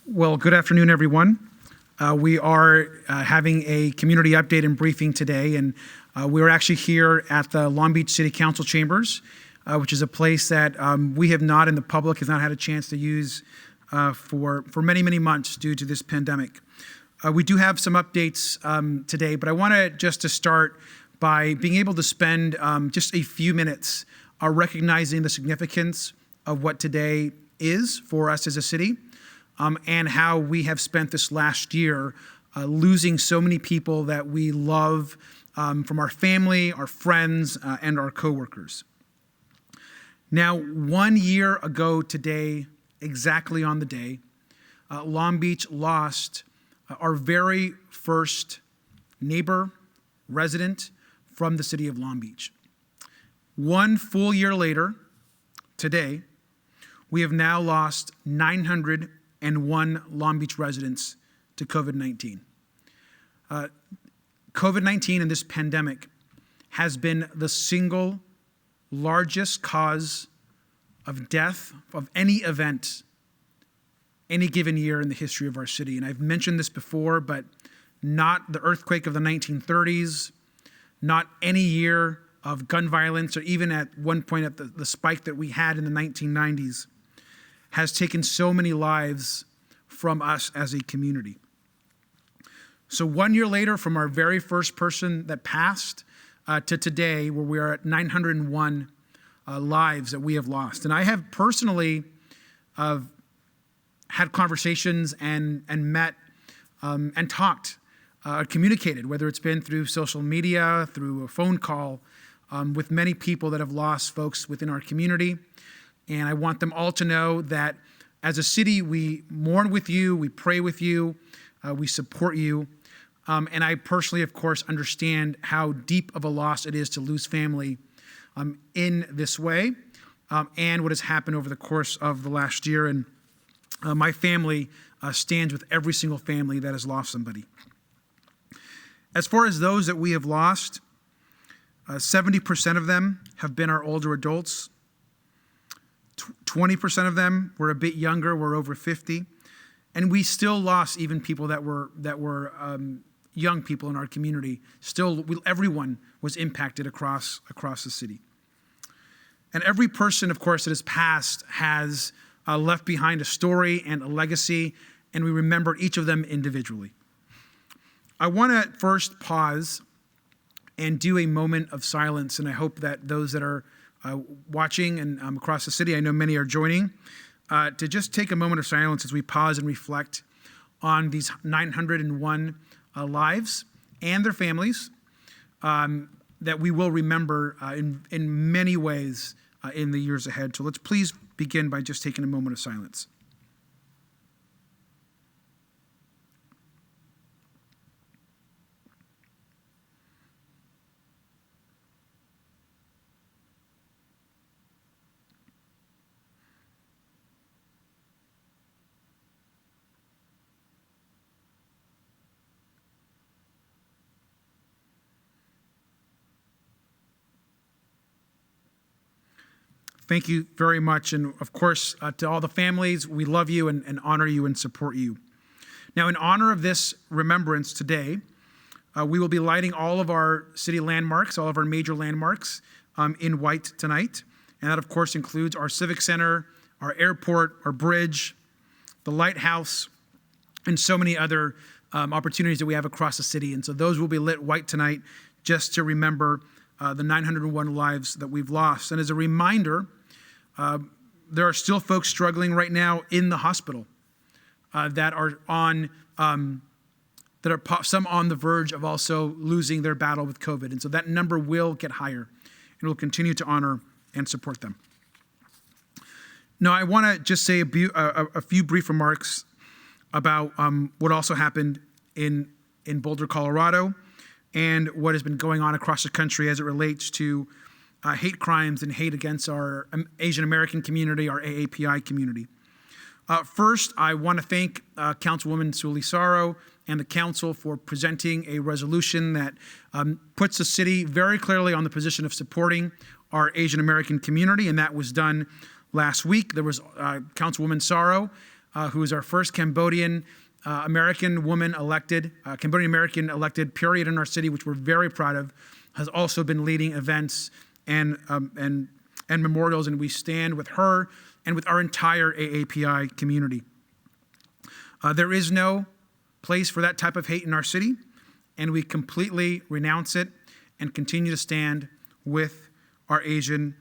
Well, good afternoon, everyone. We are having a community update and briefing today, and we're actually here at the Long Beach City Council Chambers, which is a place that we have not, and the public has not had a chance to use for many, many months due to this pandemic. We do have some updates today, but I want to start by being able to spend just a few minutes recognizing the significance of what today is for us as a city. And how we have spent this last year losing so many people that we love from our family, our friends, and our coworkers. Now, 1 year ago today, exactly on the day, Long Beach lost our very first neighbor, resident from the city of Long Beach. 1 full year later, today, we have now lost 901 Long Beach residents to COVID-19. COVID-19 and this pandemic has been the single largest cause of death of any event, any given year in the history of our city. And I've mentioned this before, but not the earthquake of the 1930s, not any year of gun violence, or even at one point at the spike that we had in the 1990s, has taken so many lives from us as a community. So 1 year later, from our very first person that passed to today, where we are at 901 lives that we have lost. And I have personally had conversations and met and talked, communicated, whether it's been through social media, through a phone call, with many people that have lost folks within our community. And I want them all to know that as a city, we mourn with you, we pray with you, we support you. And I personally, of course, understand how deep of a loss it is to lose family in this way, and what has happened over the course of the last year. And my family stands with every single family that has lost somebody. As far as those that we have lost, 70% of them have been our older adults. 20% of them were a bit younger, were over 50, and we still lost even people that were young people in our community. Still, everyone was impacted across the city. And every person, of course, that has passed has left behind a story and a legacy, and we remember each of them individually. I want to first pause and do a moment of silence, and I hope that those that are watching and across the city, I know many are joining, to just take a moment of silence as we pause and reflect on these 901 lives and their families that we will remember in many ways in the years ahead. So let's please begin by just taking a moment of silence. Thank you very much. And of course, to all the families, we love you and honor you and support you. Now, in honor of this remembrance today, we will be lighting all of our city landmarks, all of our major landmarks in white tonight. And that, of course, includes our Civic Center, our airport, our bridge, the lighthouse, and so many other opportunities that we have across the city. And so those will be lit white tonight just to remember the 901 lives that we've lost. And as a reminder, there are still folks struggling right now in the hospital that are some on the verge of also losing their battle with COVID. And so that number will get higher, and we'll continue to honor and support them. Now, I want to just say a few brief remarks about what also happened in Boulder, Colorado, and what has been going on across the country as it relates to hate crimes and hate against our Asian American community, our AAPI community. First, I want to thank Councilwoman Solisaro and the council for presenting a resolution that puts the city very clearly on the position of supporting our Asian American community, and that was done last week. There was Councilwoman Saro who is our first Cambodian American woman elected, Cambodian American elected, period, in our city, which we're very proud of, has also been leading events and memorials, and we stand with her and with our entire AAPI community. There is no place for that type of hate in our city, and we completely renounce it and continue to stand with our Asian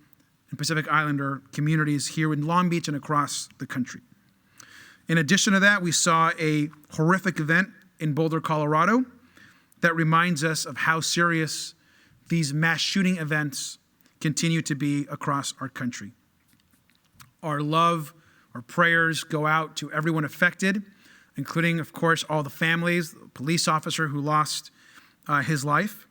and Pacific Islander communities here in Long Beach and across the country. In addition to that, we saw a horrific event in Boulder, Colorado, that reminds us of how serious these mass shooting events continue to be across our country. Our love, our prayers go out to everyone affected, including, of course, all the families, the police officer who lost his life.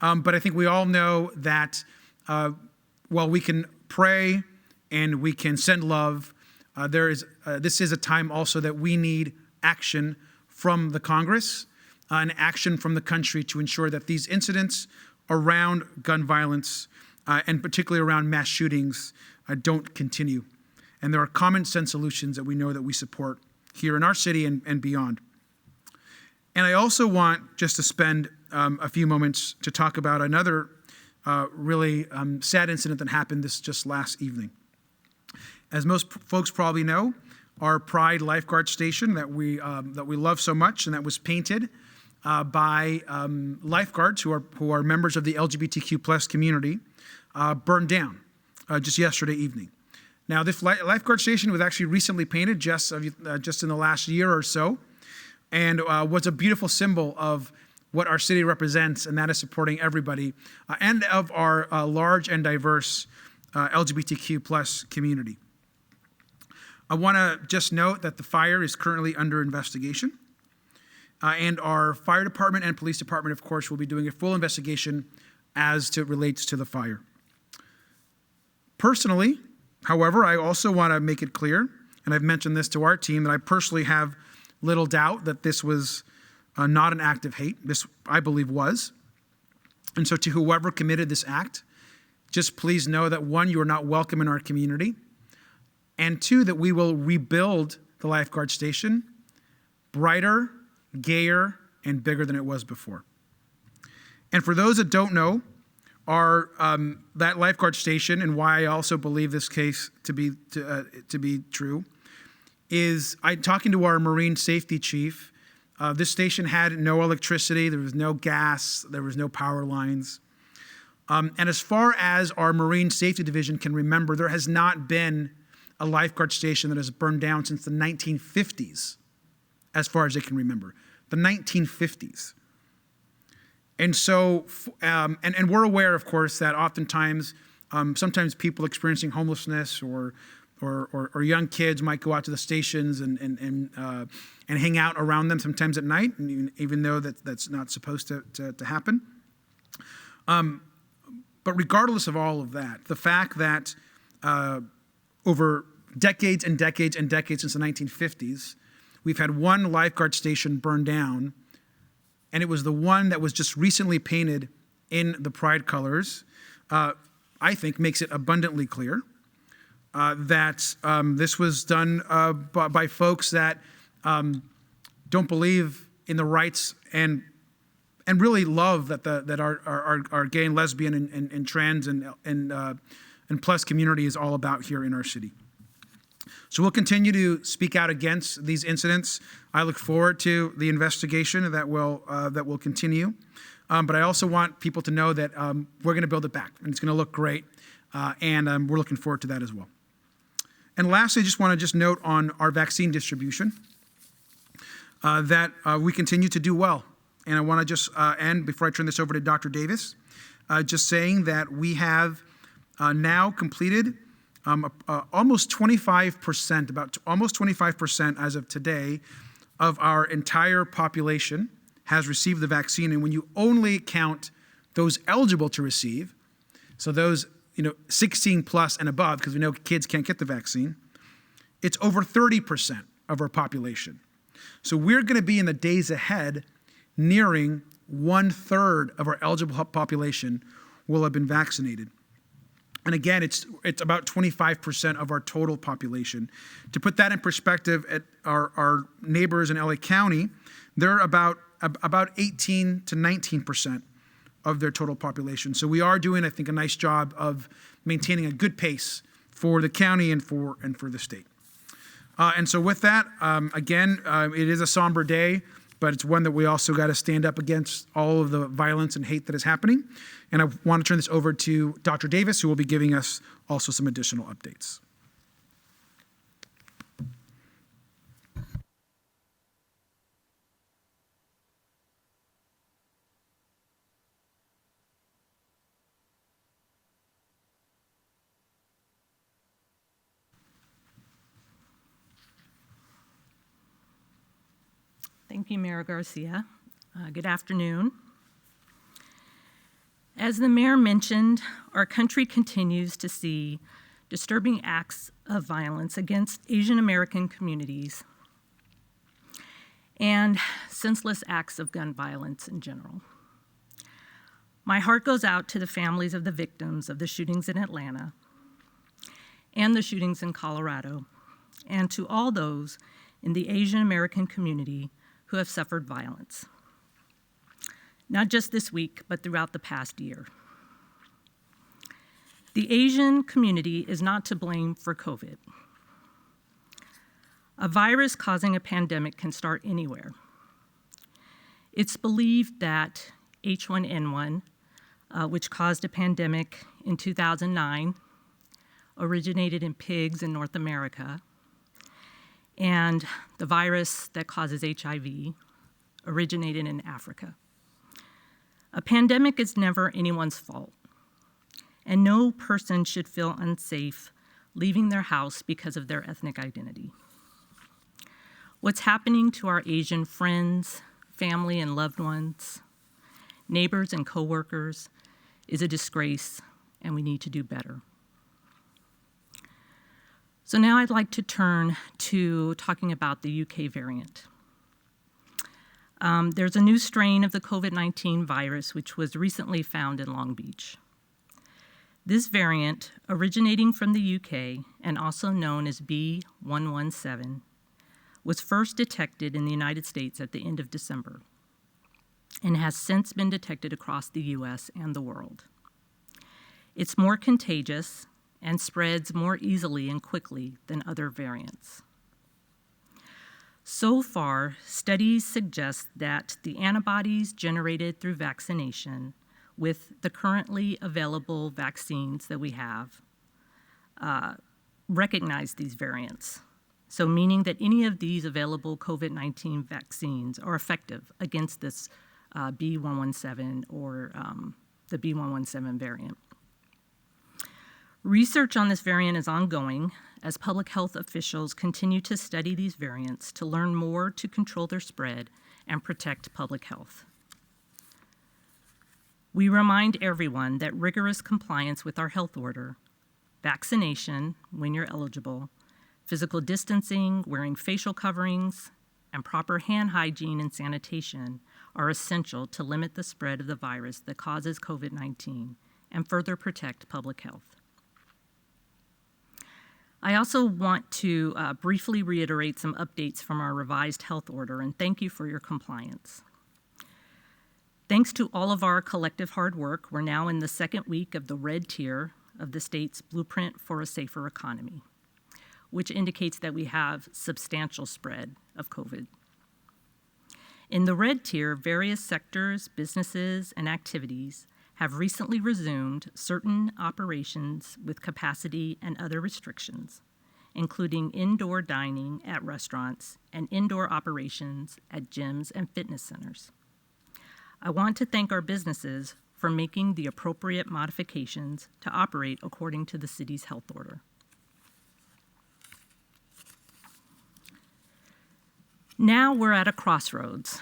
But I think we all know that while we can pray and we can send love, this is a time also that we need action from the Congress and action from the country to ensure that these incidents around gun violence and particularly around mass shootings don't continue. And there are common sense solutions that we know that we support here in our city and beyond. And I also want just to spend a few moments to talk about another really sad incident that happened just last evening. As most folks probably know, our Pride lifeguard station that we love so much and that was painted by lifeguards who are members of the LGBTQ+ community burned down just yesterday evening. Now, this lifeguard station was actually recently painted just in the last year or so, and was a beautiful symbol of what our city represents, and that is supporting everybody, and of our large and diverse LGBTQ+ community. I want to just note that the fire is currently under investigation, and our fire department and police department, of course, will be doing a full investigation as it relates to the fire. Personally, however, I also want to make it clear, and I've mentioned this to our team, that I personally have little doubt that this was not an act of hate. This, I believe, was. And so to whoever committed this act, just please know that, one, you are not welcome in our community, and two, that we will rebuild the lifeguard station brighter, gayer, and bigger than it was before. And for those that don't know, that lifeguard station, and why I also believe this case to be true, is talking to our marine safety chief. This station had no electricity, there was no gas, there was no power lines. And as far as our marine safety division can remember, there has not been a lifeguard station that has burned down since the 1950s, as far as they can remember. The 1950s. And so, and we're aware, of course, that oftentimes, sometimes people experiencing homelessness or young kids might go out to the stations and hang out around them sometimes at night, even though that's not supposed to happen. But regardless of all of that, the fact that over decades and decades and decades since the 1950s, we've had one lifeguard station burned down, and it was the one that was just recently painted in the Pride colors, I think makes it abundantly clear that this was done by folks that don't believe in the rights and really love that our gay and lesbian and trans and plus community is all about here in our city. So we'll continue to speak out against these incidents. I look forward to the investigation that will continue. But I also want people to know that we're going to build it back, and it's going to look great, and we're looking forward to that as well. And lastly, I just want to note on our vaccine distribution that we continue to do well. And I want to just end, before I turn this over to Dr. Davis, just saying that we have now completed almost 25%, almost 25% as of today, of our entire population has received the vaccine. And when you only count those eligible to receive, so those 16 plus and above, because we know kids can't get the vaccine, it's over 30% of our population. So we're going to be in the days ahead nearing 1/3 of our eligible population will have been vaccinated. And again, it's about 25% of our total population. To put that in perspective, at our neighbors in LA County, they're about 18 to 19% of their total population. So we are doing, I think, a nice job of maintaining a good pace for the county and for the state. And so with that, again, it is a somber day, but it's one that we also got to stand up against all of the violence and hate that is happening. And I want to turn this over to Dr. Davis, who will be giving us also some additional updates. Thank you, Mayor Garcia. Good afternoon. As the mayor mentioned, our country continues to see disturbing acts of violence against Asian American communities and senseless acts of gun violence in general. My heart goes out to the families of the victims of the shootings in Atlanta and the shootings in Colorado, and to all those in the Asian American community who have suffered violence, not just this week, but throughout the past year. The Asian community is not to blame for COVID. A virus causing a pandemic can start anywhere. It's believed that H1N1, which caused a pandemic in 2009, originated in pigs in North America, and the virus that causes HIV originated in Africa. A pandemic is never anyone's fault, and no person should feel unsafe leaving their house because of their ethnic identity. What's happening to our Asian friends, family and loved ones, neighbors and coworkers is a disgrace, and we need to do better. So now I'd like to turn to talking about the UK variant. There's a new strain of the COVID-19 virus which was recently found in Long Beach. This variant, originating from the UK and also known as B117, was first detected in the United States at the end of December and has since been detected across the US and the world. It's more contagious and spreads more easily and quickly than other variants. So far, studies suggest that the antibodies generated through vaccination with the currently available vaccines that we have recognize these variants. So meaning that any of these available COVID-19 vaccines are effective against this B117 or the B117 variant. Research on this variant is ongoing as public health officials continue to study these variants to learn more to control their spread and protect public health. We remind everyone that rigorous compliance with our health order, vaccination when you're eligible, physical distancing, wearing facial coverings, and proper hand hygiene and sanitation are essential to limit the spread of the virus that causes COVID-19 and further protect public health. I also want to briefly reiterate some updates from our revised health order, and thank you for your compliance. Thanks to all of our collective hard work, we're now in the second week of the red tier of the state's Blueprint for a Safer Economy, which indicates that we have substantial spread of COVID. In the red tier, various sectors, businesses, and activities have recently resumed certain operations with capacity and other restrictions, including indoor dining at restaurants and indoor operations at gyms and fitness centers. I want to thank our businesses for making the appropriate modifications to operate according to the city's health order. Now we're at a crossroads.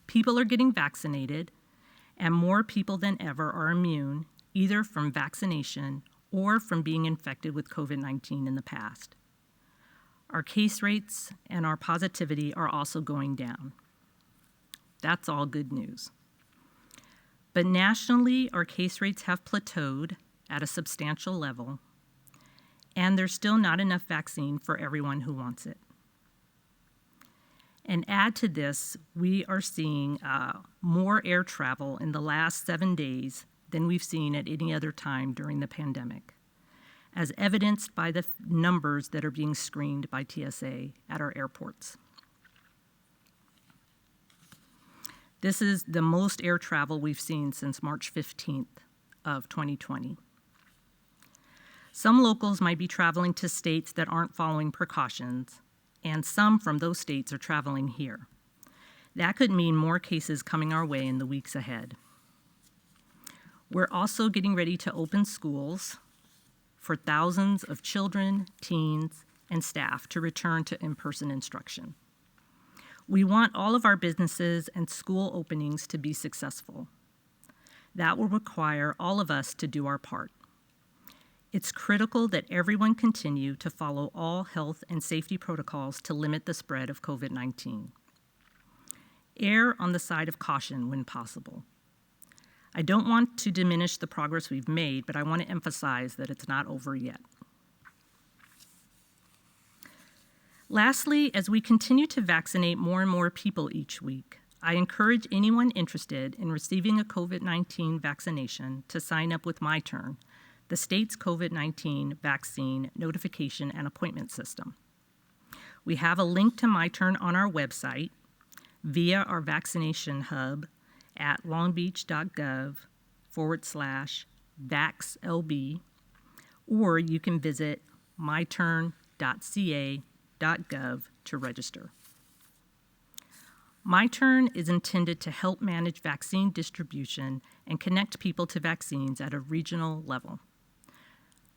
People are getting vaccinated, and more people than ever are immune, either from vaccination or from being infected with COVID-19 in the past. Our case rates and our positivity are also going down. That's all good news. But nationally, our case rates have plateaued at a substantial level, and there's still not enough vaccine for everyone who wants it. And add to this, we are seeing more air travel in the last 7 days than we've seen at any other time during the pandemic, as evidenced by the numbers that are being screened by TSA at our airports. This is the most air travel we've seen since March 15th of 2020. Some locals might be traveling to states that aren't following precautions, and some from those states are traveling here. That could mean more cases coming our way in the weeks ahead. We're also getting ready to open schools for thousands of children, teens, and staff to return to in-person instruction. We want all of our businesses and school openings to be successful. That will require all of us to do our part. It's critical that everyone continue to follow all health and safety protocols to limit the spread of COVID-19. Err on the side of caution when possible. I don't want to diminish the progress we've made, but I want to emphasize that it's not over yet. Lastly, as we continue to vaccinate more and more people each week, I encourage anyone interested in receiving a COVID-19 vaccination to sign up with MyTurn, the state's COVID-19 vaccine notification and appointment system. We have a link to MyTurn on our website via our vaccination hub at longbeach.gov/vaxlb, or you can visit myturn.ca.gov to register. MyTurn is intended to help manage vaccine distribution and connect people to vaccines at a regional level.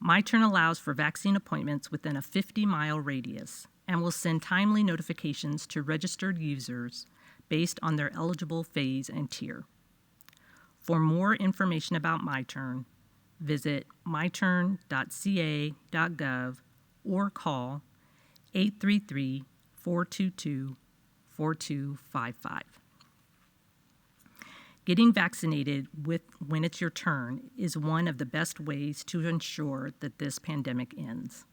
MyTurn allows for vaccine appointments within a 50-mile radius and will send timely notifications to registered users based on their eligible phase and tier. For more information about MyTurn, visit myturn.ca.gov or call 833-422-4255. Getting vaccinated when it's your turn is one of the best ways to ensure that this pandemic ends.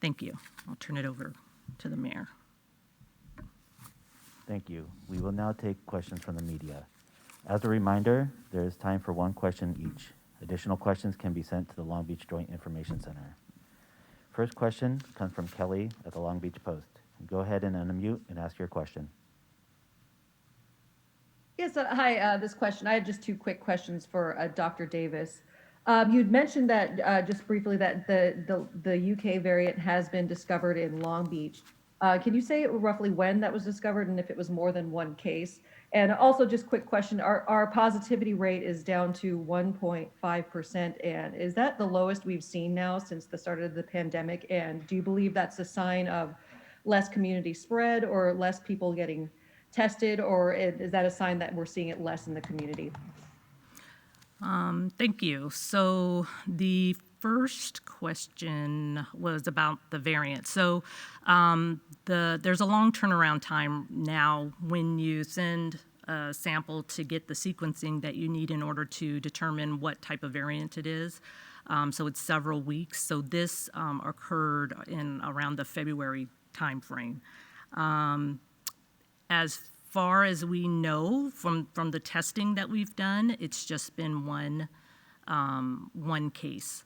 Thank you. I'll turn it over to the mayor. Thank you. We will now take questions from the media. As a reminder, there is time for one question each. Additional questions can be sent to the Long Beach Joint Information Center. First question comes from Kelly at the Long Beach Post. Go ahead and unmute and ask your question. Yes, hi, this question. I have just two quick questions for Dr. Davis. You'd mentioned that just briefly that the UK variant has been discovered in Long Beach. Can you say roughly when that was discovered and if it was more than one case? And also just quick question, our positivity rate is down to 1.5%, and is that the lowest we've seen now since the start of the pandemic? And do you believe that's a sign of less community spread or less people getting tested, or is that a sign that we're seeing it less in the community? Thank you. So the first question was about the variant. So there's a long turnaround time now when you send a sample to get the sequencing that you need in order to determine what type of variant it is. So it's several weeks. So this occurred in around the February timeframe. As far as we know from the testing that we've done, it's just been one case.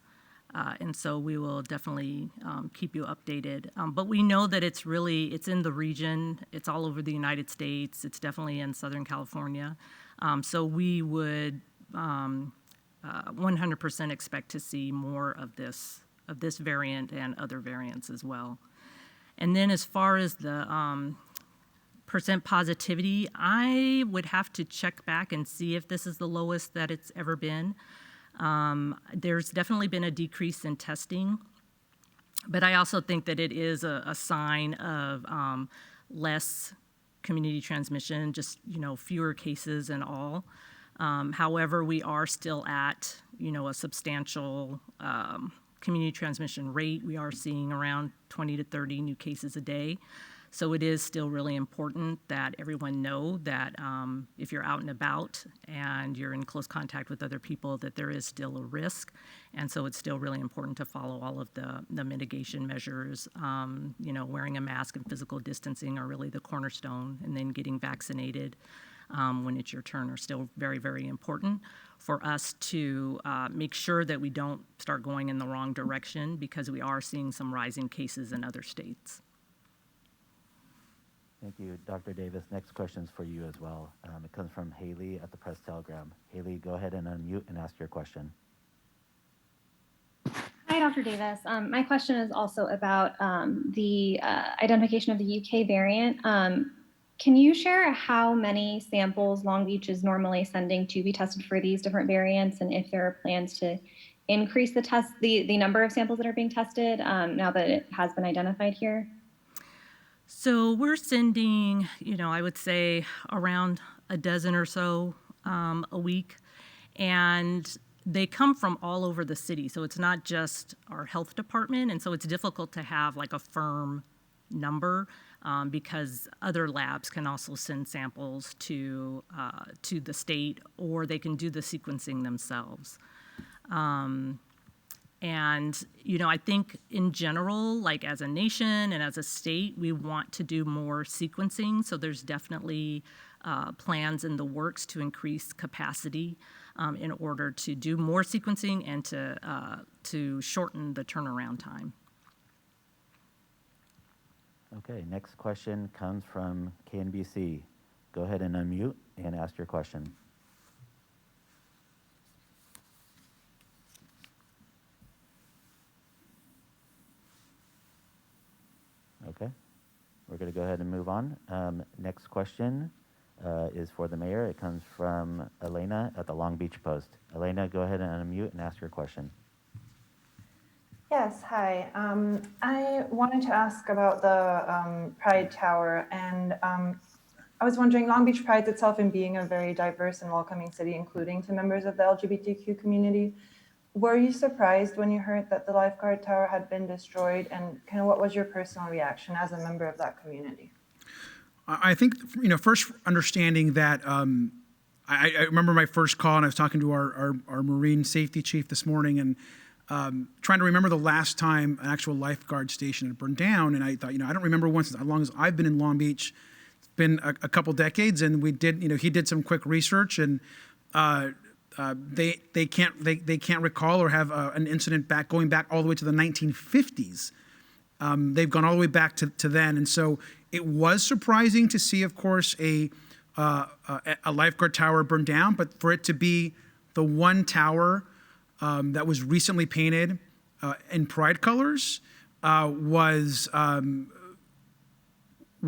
And so we will definitely keep you updated. But we know that it's in the region. It's all over the United States. It's definitely in Southern California. So we would 100% expect to see more of this variant and other variants as well. And then as far as the percent positivity, I would have to check back and see if this is the lowest that it's ever been. There's definitely been a decrease in testing, but I also think that it is a sign of less community transmission, just fewer cases and all. However, we are still at a substantial community transmission rate. We are seeing around 20 to 30 new cases a day. So it is still really important that everyone know that if you're out and about and you're in close contact with other people, that there is still a risk. And so it's still really important to follow all of the mitigation measures. Wearing a mask and physical distancing are really the cornerstone, and then getting vaccinated when it's your turn are still very, very important for us to make sure that we don't start going in the wrong direction, because we are seeing some rising cases in other states. Thank you, Dr. Davis. Next question is for you as well. It comes from Haley at the Press Telegram. Haley, go ahead and unmute and ask your question. Hi, Dr. Davis. My question is also about the identification of the UK variant. Can you share how many samples Long Beach is normally sending to be tested for these different variants, and if there are plans to increase the number of samples that are being tested now that it has been identified here? So we're sending, I would say around a dozen or so a week, and they come from all over the city. So it's not just our health department, and so it's difficult to have like a firm number because other labs can also send samples to the state, or they can do the sequencing themselves. I think in general, like as a nation and as a state, we want to do more sequencing. So there's definitely plans in the works to increase capacity in order to do more sequencing and to shorten the turnaround time. Okay, next question comes from KNBC. Go ahead and unmute and ask your question. Okay, we're going to go ahead and move on. Next question is for the mayor. It comes from Elena at the Long Beach Post. Elena, go ahead and unmute and ask your question. Yes, hi. I wanted to ask about the Pride Tower, and I was wondering, Long Beach prides itself in being a very diverse and welcoming city, including to members of the LGBTQ community. Were you surprised when you heard that the lifeguard tower had been destroyed, and kind of what was your personal reaction as a member of that community? I think, first understanding that I remember my first call, and I was talking to our Marine safety chief this morning, and trying to remember the last time an actual lifeguard station had burned down. And I thought, I don't remember one since as long as I've been in Long Beach. It's been a couple decades, and we did, he did some quick research, and they can't recall or have an incident going back all the way to the 1950s. They've gone all the way back to then, and so it was surprising to see, of course, a lifeguard tower burned down, but for it to be the one tower that was recently painted in Pride colors was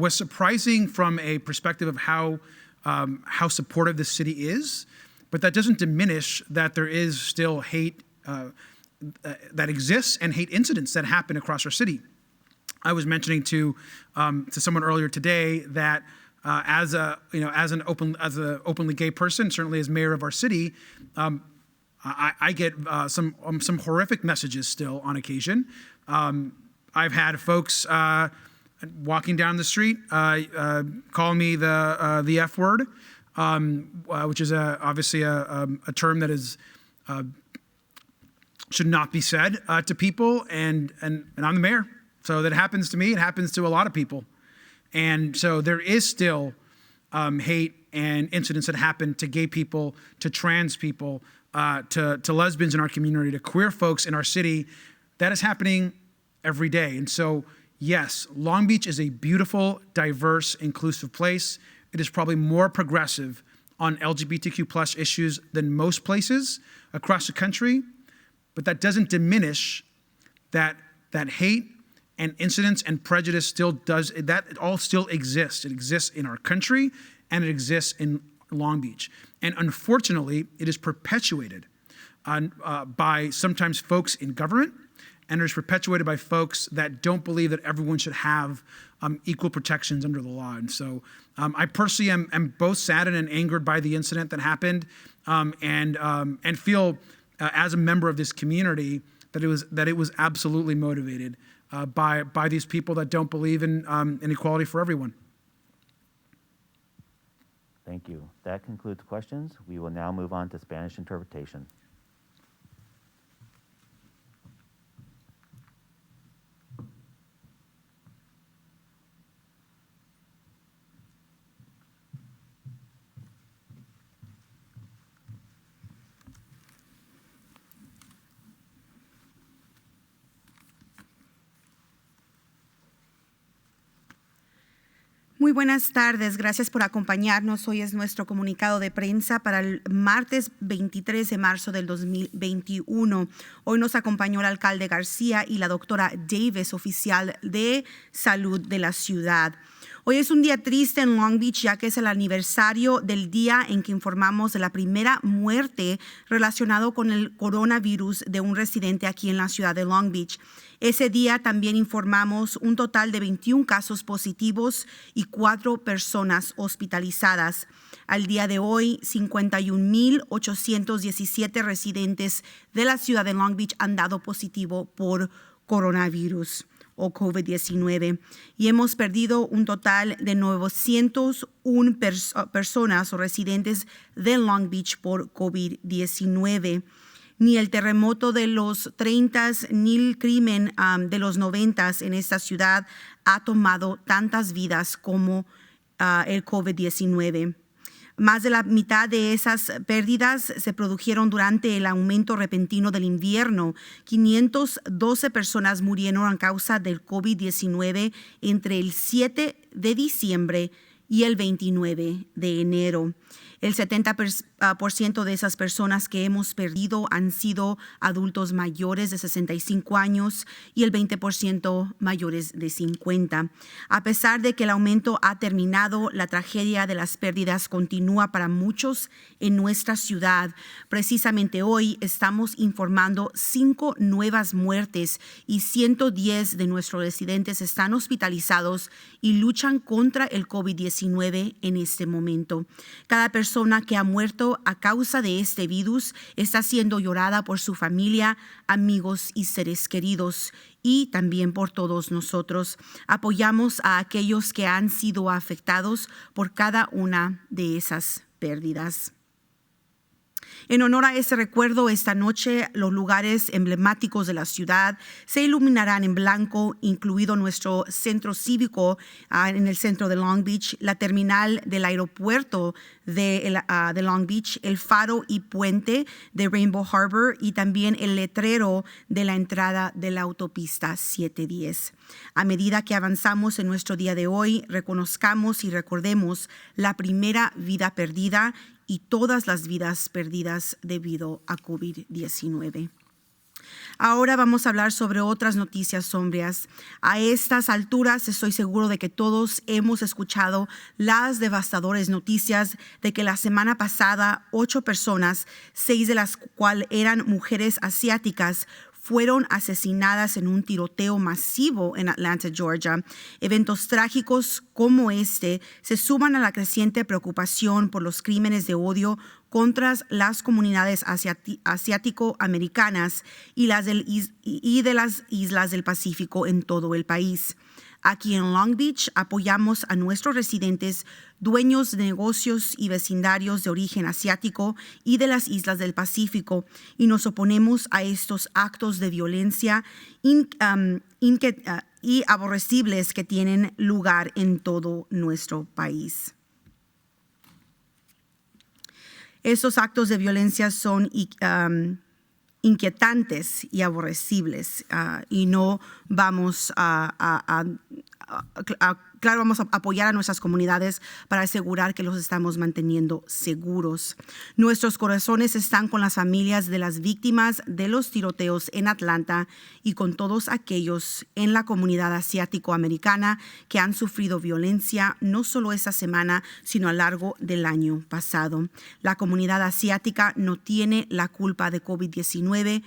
surprising from a perspective of how supportive the city is. But that doesn't diminish that there is still hate that exists and hate incidents that happen across our city. I was mentioning to someone earlier today that as an openly gay person, certainly as mayor of our city, I get some horrific messages still on occasion. I've had folks walking down the street call me the F word. Which is obviously a term that is should not be said to people, and I'm the mayor, so that happens to me. It happens to a lot of people, and so there is still hate and incidents that happen to gay people, to trans people, to lesbians in our community, to queer folks in our city. That is happening every day, and so yes, Long Beach is a beautiful, diverse, inclusive place. It is probably more progressive on LGBTQ plus issues than most places across the country, but that doesn't diminish that hate and incidents and prejudice it all still exists. It exists in our country, and it exists in Long Beach. And unfortunately, it is perpetuated by sometimes folks in government, and it is perpetuated by folks that don't believe that everyone should have equal protections under the law. And so I personally am both saddened and angered by the incident that happened, and feel as a member of this community that it was absolutely motivated by these people that don't believe in equality for everyone. Thank you. That concludes questions. We will now move on to Spanish interpretation. Muy buenas tardes, gracias por acompañarnos. Hoy es nuestro comunicado de prensa para el martes 23 de marzo del 2021. Hoy nos acompañó el alcalde García y la doctora Davis, oficial de salud de la ciudad. Hoy es un día triste en Long Beach, ya que es el aniversario del día en que informamos de la primera muerte relacionada con el coronavirus de un residente aquí en la ciudad de Long Beach. Ese día también informamos un total de 21 casos positivos y 4 personas hospitalizadas. Al día de hoy, 51,817 residentes de la ciudad de Long Beach han dado positivo por coronavirus o COVID-19 y hemos perdido un total de 901 personas o residentes de Long Beach por COVID-19. Ni el terremoto de los 30s ni el crimen de los 90s en esta ciudad ha tomado tantas vidas como el COVID-19. Más de la mitad de esas pérdidas se produjeron durante el aumento repentino del invierno. 512 personas murieron a causa del COVID-19 entre el 7 de diciembre y el 29 de enero. El 70% de esas personas que hemos perdido han sido adultos mayores de 65 años y el 20% mayores de 50. A pesar de que el aumento ha terminado, la tragedia de las pérdidas continúa para muchos en nuestra ciudad. Precisamente hoy estamos informando 5 nuevas muertes y 110 de nuestros residentes están hospitalizados y luchan contra el COVID-19 en este momento. Cada persona que ha muerto a causa de este virus está siendo llorada por su familia, amigos y seres queridos y también por todos nosotros. Apoyamos a aquellos que han sido afectados por cada una de esas pérdidas. En honor a ese recuerdo, esta noche los lugares emblemáticos de la ciudad se iluminarán en blanco, incluido nuestro centro cívico en el centro de Long Beach, la terminal del aeropuerto de Long Beach, el faro y puente de Rainbow Harbor y también el letrero de la entrada de la autopista 710. A medida que avanzamos en nuestro día de hoy, reconozcamos y recordemos la primera vida perdida y todas las vidas perdidas debido a COVID-19. Ahora vamos a hablar sobre otras noticias sombrías. A estas alturas estoy seguro de que todos hemos escuchado las devastadoras noticias de que la semana pasada 8 personas, 6 de las cuales eran mujeres asiáticas, fueron asesinadas en un tiroteo masivo en Atlanta, Georgia. Eventos trágicos como este se suman a la creciente preocupación por los crímenes de odio contra las comunidades asiático-americanas y de las islas del Pacífico en todo el país. Aquí en Long Beach apoyamos a nuestros residentes, dueños de negocios y vecindarios de origen asiático y de las islas del Pacífico y nos oponemos a estos actos de violencia y aborrecibles que tienen lugar en todo nuestro país. Estos actos de violencia son inquietantes y aborrecibles y no vamos claro, vamos a apoyar a nuestras comunidades para asegurar que los estamos manteniendo seguros. Nuestros corazones están con las familias de las víctimas de los tiroteos en Atlanta y con todos aquellos en la comunidad asiático-americana que han sufrido violencia no solo esta semana, sino a lo largo del año pasado. La comunidad asiática no tiene la culpa de COVID-19.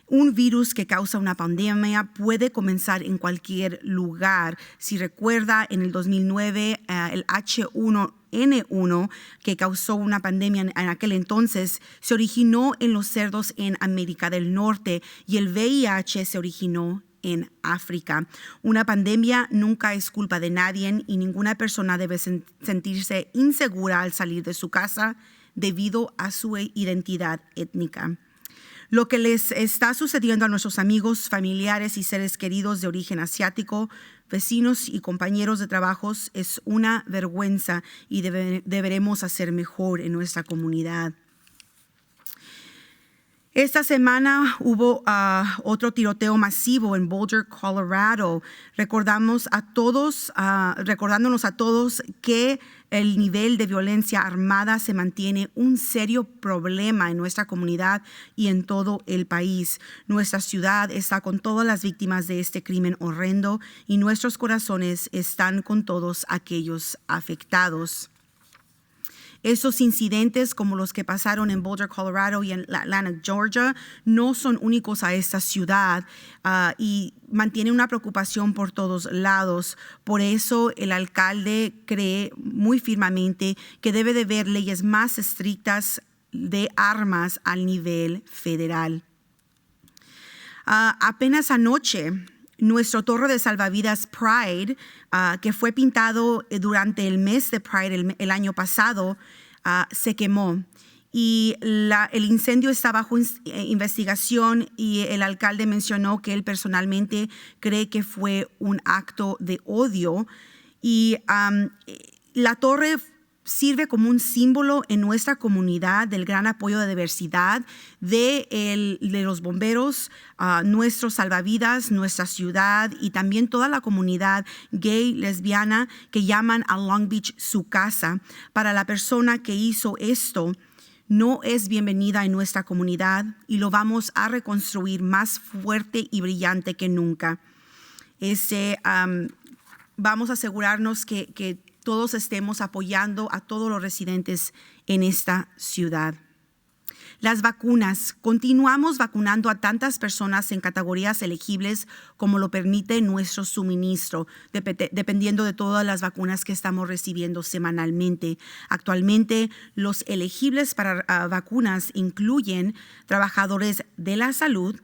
Un virus que causa una pandemia puede comenzar en cualquier lugar. Si recuerda, en el 2009, el H1N1, que causó una pandemia en aquel entonces, se originó en los cerdos en América del Norte y el VIH se originó en África. Una pandemia nunca es culpa de nadie y ninguna persona debe sentirse insegura al salir de su casa debido a su identidad étnica. Lo que les está sucediendo a nuestros amigos, familiares y seres queridos de origen asiático, vecinos y compañeros de trabajos es una vergüenza y deberemos hacer mejor en nuestra comunidad. Esta semana hubo otro tiroteo masivo en Boulder, Colorado. Recordándonos a todos que el nivel de violencia armada se mantiene un serio problema en nuestra comunidad y en todo el país. Nuestra ciudad está con todas las víctimas de este crimen horrendo y nuestros corazones están con todos aquellos afectados. Esos incidentes como los que pasaron en Boulder, Colorado y en Atlanta, Georgia, no son únicos a esta ciudad y mantienen una preocupación por todos lados. Por eso el alcalde cree muy firmemente que debe de haber leyes más estrictas de armas al nivel federal. Apenas anoche, nuestro torre de salvavidas Pride, que fue pintado durante el mes de Pride el año pasado, se quemó. Y el incendio está bajo investigación y el alcalde mencionó que él personalmente cree que fue un acto de odio. Y la torre sirve como un símbolo en nuestra comunidad del gran apoyo de diversidad de los bomberos, nuestros salvavidas, nuestra ciudad y también toda la comunidad gay, lesbiana que llaman a Long Beach su casa. Para la persona que hizo esto, no es bienvenida en nuestra comunidad y lo vamos a reconstruir más fuerte y brillante que nunca. Vamos a asegurarnos que todos estemos apoyando a todos los residentes en esta ciudad. Las vacunas. Continuamos vacunando a tantas personas en categorías elegibles como lo permite nuestro suministro, dependiendo de todas las vacunas que estamos recibiendo semanalmente. Actualmente, los elegibles para vacunas incluyen trabajadores de la salud,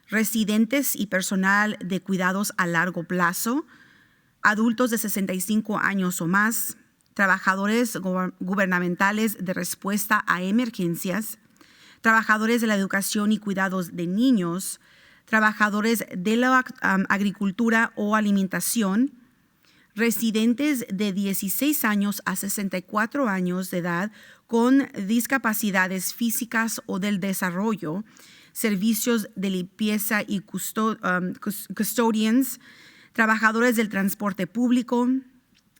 residentes y personal de cuidados a largo plazo, adultos de 65 años o más, trabajadores gubernamentales de respuesta a emergencias, trabajadores de la educación y cuidados de niños, trabajadores de la agricultura o alimentación, residentes de 16 años a 64 años de edad con discapacidades físicas o del desarrollo, servicios de limpieza y custodians, trabajadores del transporte público.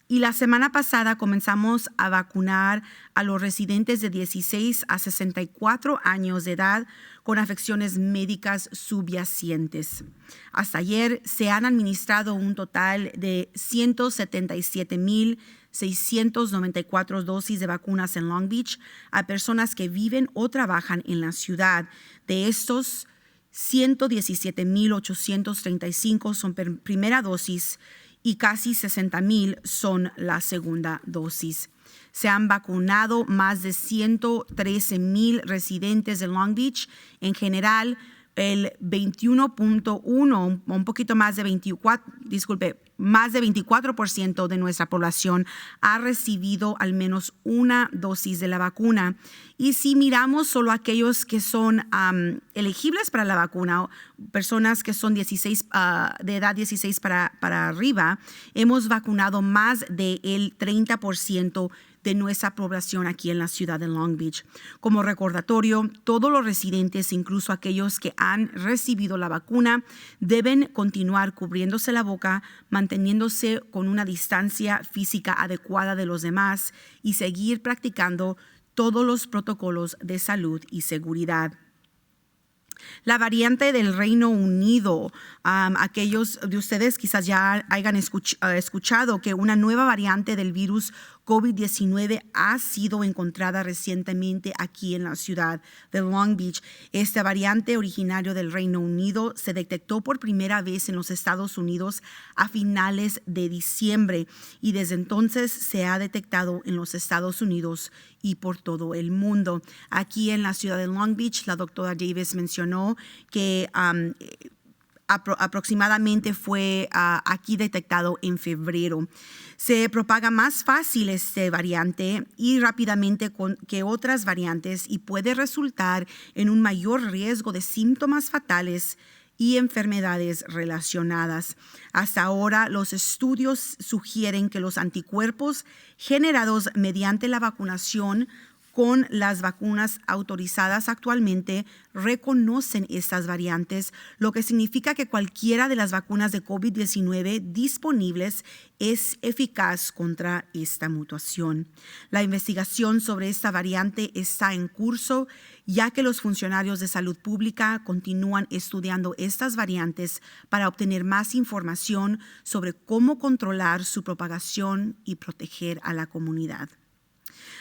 Y la semana pasada comenzamos a vacunar a los residentes de 16 a 64 años de edad con afecciones médicas subyacentes. Hasta ayer se han administrado un total de 177,694 dosis de vacunas en Long Beach a personas que viven o trabajan en la ciudad. De estos, 117,835 son primera dosis y casi 60,000 son la segunda dosis. Se han vacunado más de 113,000 residentes de Long Beach. En general, el 21.1, un poquito más de 24% de nuestra población ha recibido al menos una dosis de la vacuna. Y si miramos solo aquellos que son elegibles para la vacuna, personas que son de edad 16 para arriba, hemos vacunado más del 30% de nuestra población aquí en la ciudad de Long Beach. Como recordatorio, todos los residentes, incluso aquellos que han recibido la vacuna, deben continuar cubriéndose la boca, manteniéndose con una distancia física adecuada de los demás y seguir practicando todos los protocolos de salud y seguridad. La variante del Reino Unido, aquellos de ustedes quizás ya hayan escuchado que una nueva variante del virus COVID-19 ha sido encontrada recientemente aquí en la ciudad de Long Beach. Esta variante originario del Reino Unido se detectó por primera vez en los Estados Unidos a finales de diciembre y desde entonces se ha detectado en los Estados Unidos y por todo el mundo. Aquí en la ciudad de Long Beach, la doctora Davis mencionó que aproximadamente fue aquí detectado en febrero. Se propaga más fácil este variante y rápidamente que otras variantes y puede resultar en un mayor riesgo de síntomas fatales y enfermedades relacionadas. Hasta ahora, los estudios sugieren que los anticuerpos generados mediante la vacunación con las vacunas autorizadas actualmente reconocen estas variantes, lo que significa que cualquiera de las vacunas de COVID-19 disponibles es eficaz contra esta mutación. La investigación sobre esta variante está en curso, ya que los funcionarios de salud pública continúan estudiando estas variantes para obtener más información sobre cómo controlar su propagación y proteger a la comunidad.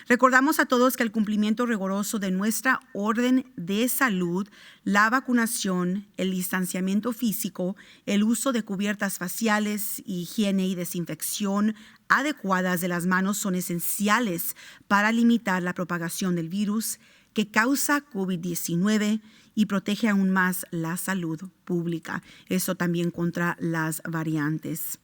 Recordamos a todos que el cumplimiento riguroso de nuestra orden de salud, la vacunación, el distanciamiento físico, el uso de cubiertas faciales, higiene y desinfección adecuadas de las manos son esenciales para limitar la propagación del virus que causa COVID-19 y protege aún más la salud pública. Eso también contra las variantes.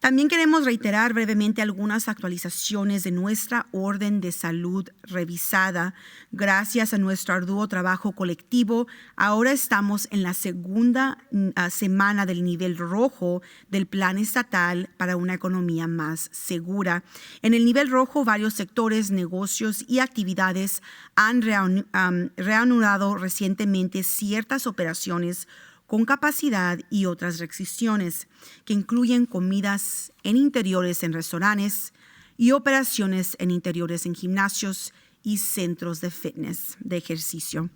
También queremos reiterar brevemente algunas actualizaciones de nuestra orden de salud revisada. Gracias a nuestro arduo trabajo colectivo, ahora estamos en la segunda semana del nivel rojo del Plan Estatal para una economía más segura. En el nivel rojo, varios sectores, negocios y actividades han reanudado recientemente ciertas operaciones con capacidad y otras restricciones, que incluyen comidas en interiores en restaurantes y operaciones en interiores en gimnasios y centros de fitness, de ejercicio.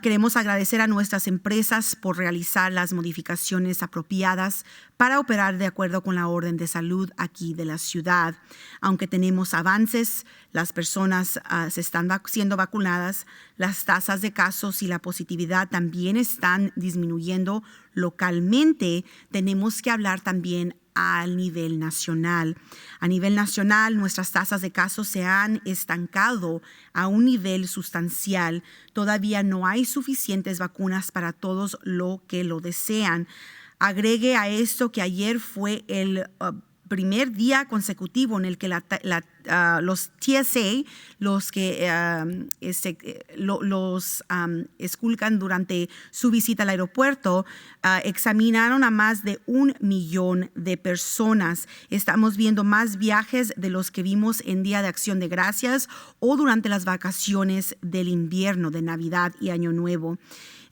Queremos agradecer a nuestras empresas por realizar las modificaciones apropiadas para operar de acuerdo con la orden de salud aquí de la ciudad. Aunque tenemos avances, las personas se están siendo vacunadas, las tasas de casos y la positividad también están disminuyendo localmente. Tenemos que hablar también a nivel nacional. A nivel nacional, nuestras tasas de casos se han estancado a un nivel sustancial. Todavía no hay suficientes vacunas para todos los que lo desean. Agregue a esto que ayer fue el primer día consecutivo en el que los TSA, los que esculcan durante su visita al aeropuerto, examinaron a más de 1 millón de personas. Estamos viendo más viajes de los que vimos en Día de Acción de Gracias o durante las vacaciones del invierno, de Navidad y Año Nuevo.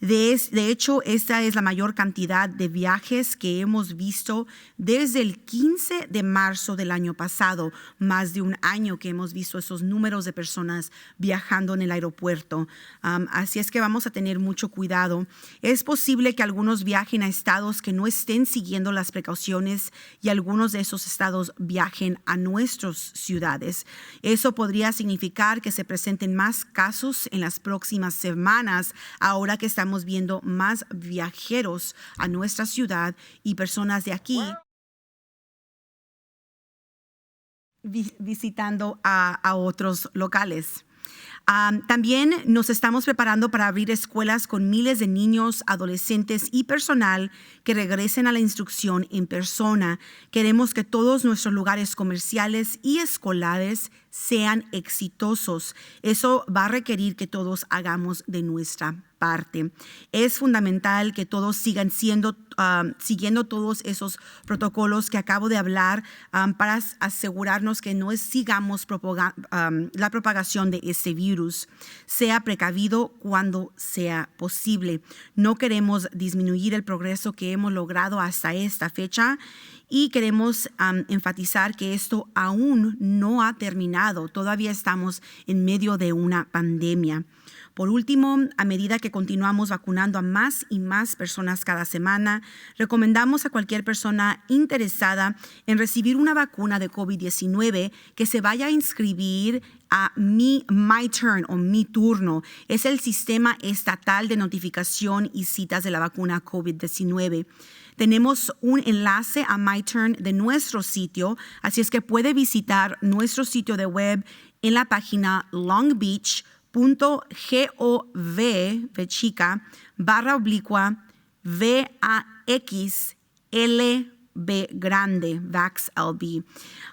De hecho, esta es la mayor cantidad de viajes que hemos visto desde el 15 de marzo del año pasado, más de un año que hemos visto esos números de personas viajando en el aeropuerto. Así es que vamos a tener mucho cuidado. Es posible que algunos viajen a estados que no estén siguiendo las precauciones y algunos de esos estados viajen a nuestras ciudades. Eso podría significar que se presenten más casos en las próximas semanas, ahora que estamos viendo más viajeros a nuestra ciudad y personas de aquí visitando a otros locales. También nos estamos preparando para abrir escuelas con miles de niños, adolescentes y personal que regresen a la instrucción en persona. Queremos que todos nuestros lugares comerciales y escolares sean exitosos. Eso va a requerir que todos hagamos de nuestra parte. Es fundamental que todos sigan siguiendo todos esos protocolos que acabo de hablar para asegurarnos que no sigamos la propagación de este virus. Sea precavido cuando sea posible. No queremos disminuir el progreso que hemos logrado hasta esta fecha y queremos enfatizar que esto aún no ha terminado. Todavía estamos en medio de una pandemia. Por último, a medida que continuamos vacunando a más y más personas cada semana, recomendamos a cualquier persona interesada en recibir una vacuna de COVID-19 que se vaya a inscribir a My Turn o Mi Turno. Es el sistema estatal de notificación y citas de la vacuna COVID-19. Tenemos un enlace a My Turn de nuestro sitio, así es que puede visitar nuestro sitio de web en la página longbeach.gov//VIC VAXLB grande, VAXLB.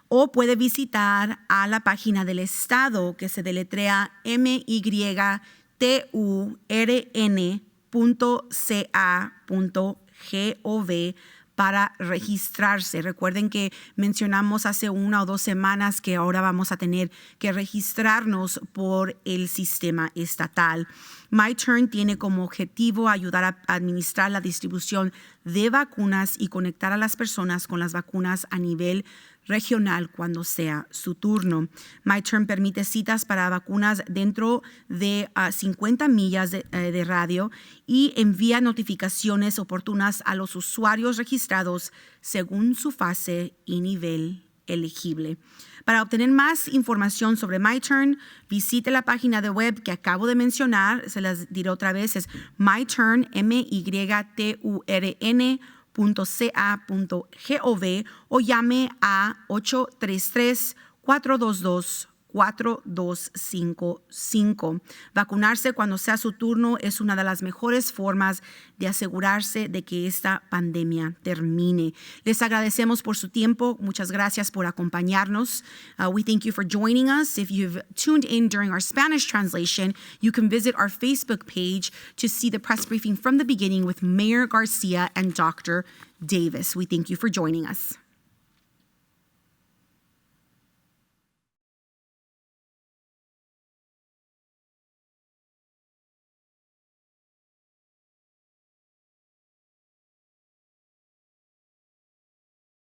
O puede visitar a la página del estado que se deletrea myturn.ca.gov para registrarse. Recuerden que mencionamos hace 1 o 2 semanas que ahora vamos a tener que registrarnos por el sistema estatal. MyTurn tiene como objetivo ayudar a administrar la distribución de vacunas y conectar a las personas con las vacunas a nivel regional cuando sea su turno. MyTurn permite citas para vacunas dentro de 50 millas de radio y envía notificaciones oportunas a los usuarios registrados según su fase y nivel elegible. Para obtener más información sobre MyTurn, visite la página de web que acabo de mencionar. Se las diré otra vez, es MyTurn, myturn.ca.gov o llame a 833-422-4255. Vacunarse cuando sea su turno es una de las mejores formas de asegurarse de que esta pandemia termine. Les agradecemos por su tiempo. Muchas gracias por acompañarnos. We thank you for joining us. If you've tuned in during our Spanish translation, you can visit our Facebook page to see the press briefing from the beginning with Mayor Garcia and Dr. Davis. We thank you for joining us.